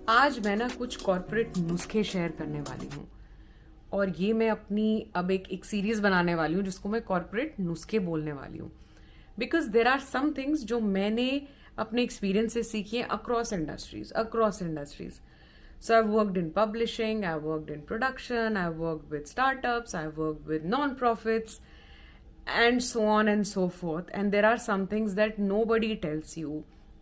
आज मैं ना कुछ कॉर्पोरेट नुस्खे शेयर करने वाली हूँ और ये मैं अपनी अब एक सीरीज बनाने वाली हूँ जिसको मैं कॉर्पोरेट नुस्खे बोलने वाली हूँ। Because there are some things जो मैंने अपने एक्सपीरियंस से सीखी है across industries. So I've worked in publishing, I've worked in production, I've worked with startups, I've worked with non-profits, and so on and so forth. And there are some things that nobody tells you.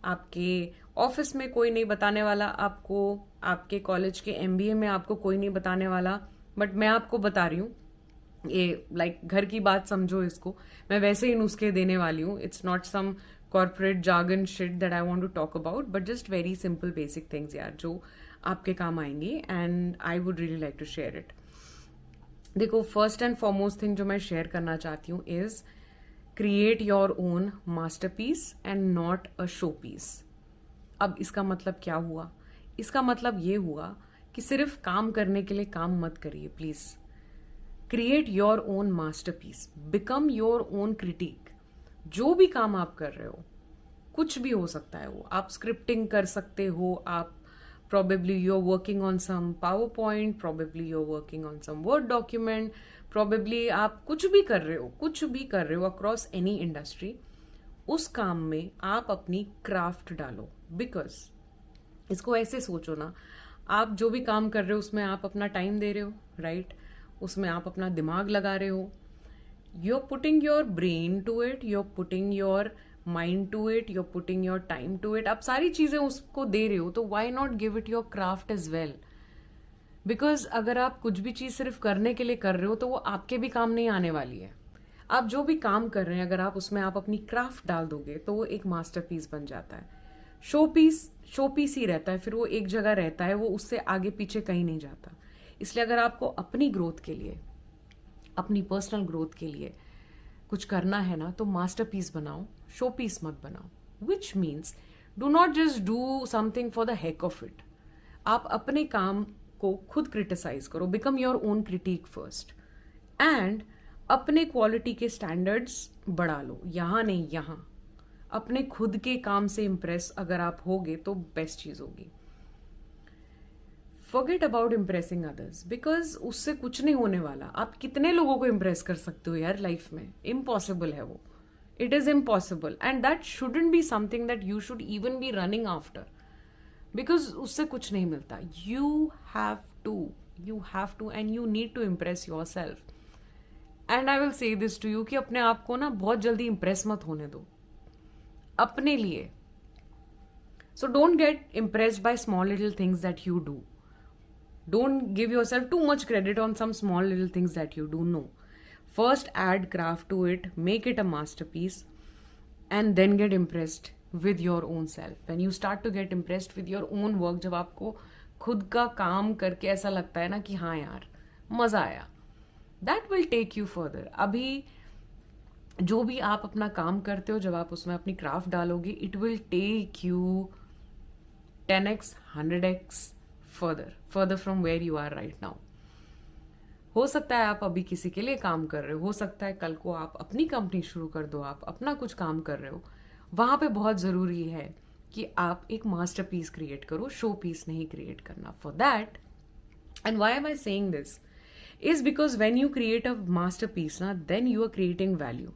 आपके office में कोई नहीं बताने वाला आपको, आपके college के MBA में आपको कोई नहीं बताने वाला, बट मैं आपको बता रही हूँ। ये घर की बात समझो इसको, मैं वैसे ही नुस्खे देने वाली हूँ। It's not some corporate jargon shit that I want to talk about, but just very simple basic things यार, जो आपके काम आएंगी and I would really like to share it. देखो, फर्स्ट एंड फॉरमोस्ट थिंग जो मैं शेयर करना चाहती हूँ is create your own masterpiece and not a showpiece. अब इसका मतलब क्या हुआ? इसका मतलब ये हुआ कि सिर्फ काम करने के लिए काम मत करिए please. Create your own masterpiece, become your own critic. जो भी काम आप कर रहे हो, कुछ भी हो सकता है वो, आप स्क्रिप्टिंग कर सकते हो, आप probably you're working on some PowerPoint, probably you're working on some Word document, probably आप कुछ भी कर रहे हो across any industry, उस काम में आप अपनी क्राफ्ट डालो। बिकॉज इसको ऐसे सोचो ना, आप जो भी काम कर रहे हो उसमें आप अपना टाइम दे रहे हो, राइट? उसमें आप अपना दिमाग लगा रहे हो, you're putting your brain to it, you're putting your mind to it, you're putting your time to it, आप सारी चीजें उसको दे रहे हो, तो why not give it your craft as well? Because अगर आप कुछ भी चीज सिर्फ करने के लिए कर रहे हो तो वो आपके भी काम नहीं आने वाली है। आप जो भी काम कर रहे हैं, अगर आप उसमें आप अपनी क्राफ्ट डाल दोगे तो वो एक मास्टरपीस बन जाता है। शो पीस ही रहता है, फिर वो एक जगह रहता है, वो उससे आगे पीछे कहीं नहीं जाता। इसलिए अगर आपको अपनी ग्रोथ के लिए, अपनी पर्सनल ग्रोथ के लिए कुछ करना है ना, तो मास्टरपीस बनाओ, शो पीस मत बनाओ। Which means do not just do something for the heck of it. आप अपने काम को खुद क्रिटिसाइज करो, become your own critic first, and अपने क्वालिटी के स्टैंडर्ड्स बढ़ा लो। यहां नहीं, यहां अपने खुद के काम से इंप्रेस अगर आप होगे तो बेस्ट चीज होगी। Forget about impressing others, because उससे कुछ नहीं होने वाला। आप कितने लोगों को इम्प्रेस कर सकते हो यार लाइफ में? इम्पॉसिबल है वो, it is impossible, and that shouldn't be something that you should even be running after, because उससे कुछ नहीं मिलता। You have to and you need to impress yourself. And I will say this to you कि अपने आप को ना बहुत जल्दी इम्प्रेस मत होने दो अपने लिए। So don't get impressed by small little things that you do. Don't give yourself too much credit on some small little things that you do. No. First add craft to it, make it a masterpiece, and then get impressed with your own self. When you start to get impressed with your own work, जब आपको खुद का काम करके ऐसा लगता है ना कि हाँ यार मजा आया, that will take you further. अभी जो भी आप अपना काम करते हो, जब आप उसमें अपनी क्राफ्ट डालोगे, it will take you 10x, 100x further from where you are right now. हो सकता है आप अभी किसी के लिए काम कर रहे हो सकता है कल को आप अपनी कंपनी शुरू कर दो, आप अपना कुछ काम कर रहे हो। वहां पे बहुत जरूरी है कि आप एक मास्टरपीस क्रिएट करो, शो पीस नहीं क्रिएट करना। For that, and why am I saying this is because when you create a masterpiece ना, then you are creating value.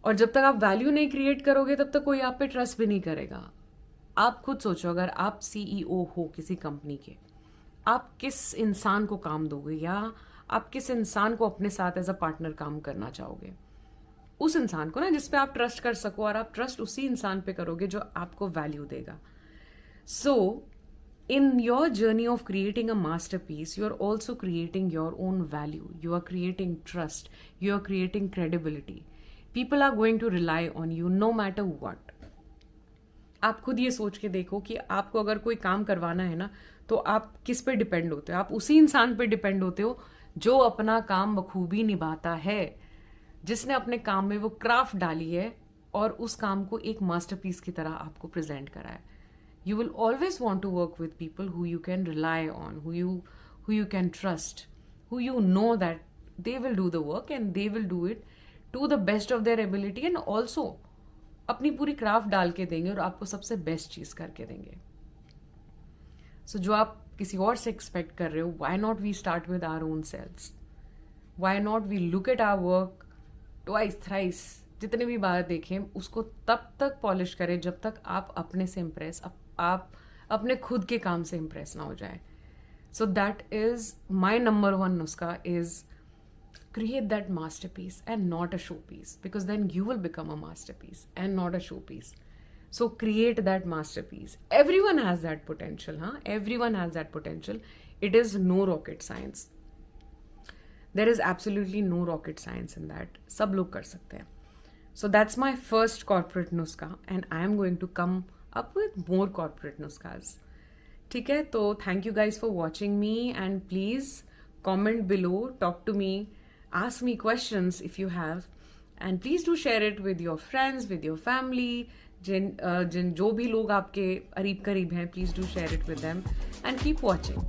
और जब तक आप वैल्यू नहीं क्रिएट करोगे तब तक कोई आप पे ट्रस्ट भी नहीं करेगा। आप खुद सोचो, अगर आप सीईओ हो किसी कंपनी के, आप किस इंसान को काम दोगे, या आप किस इंसान को अपने साथ एज अ पार्टनर काम करना चाहोगे? उस इंसान को ना जिसपे आप ट्रस्ट कर सको, और आप ट्रस्ट उसी इंसान पे करोगे जो आपको वैल्यू देगा। So in your journey of creating a masterpiece, you are also creating your own value, you are creating trust, you are creating credibility. People are going to rely on you no matter what. आप खुद ये सोच के देखो कि आपको अगर कोई काम करवाना है ना, तो आप किस पे डिपेंड होते हो? आप उसी इंसान पे डिपेंड होते हो जो अपना काम बखूबी निभाता है, जिसने अपने काम में वो क्राफ्ट डाली है और उस काम को एक मास्टरपीस की तरह आपको प्रेजेंट करा है। You will always want to work with people who you can rely on, who you can trust, who you know that they will do the work and they will do it to the best of their ability, and also अपनी पूरी craft डाल के देंगे और आपको सबसे best चीज करके देंगे। सो जो आप किसी और से एक्सपेक्ट कर रहे हो, why not we start with our own selves, why not we look at our work twice thrice, जितने भी बार देखें उसको तब तक पॉलिश करें जब तक आप अपने से इम्प्रेस, आप अपने खुद के काम से इम्प्रेस ना हो जाए. So that is my number one नुस्खा, is create that masterpiece and not a showpiece, because then you will become a masterpiece and not a showpiece. So create that masterpiece. Everyone has that potential, huh? Everyone has that potential. It is no rocket science. There is absolutely no rocket science in that. सब लोग कर सकते हैं. So that's my first corporate nuska, and I am going to come up with more corporate nuskas. ठीक है, तो thank you guys for watching me, and please comment below, talk to me, ask me questions if you have, and please do share it with your friends, with your family. जिन जो भी लोग आपके करीब करीब हैं, please do share it with them, and keep watching.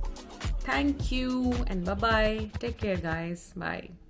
Thank you and bye bye. Take care guys. Bye.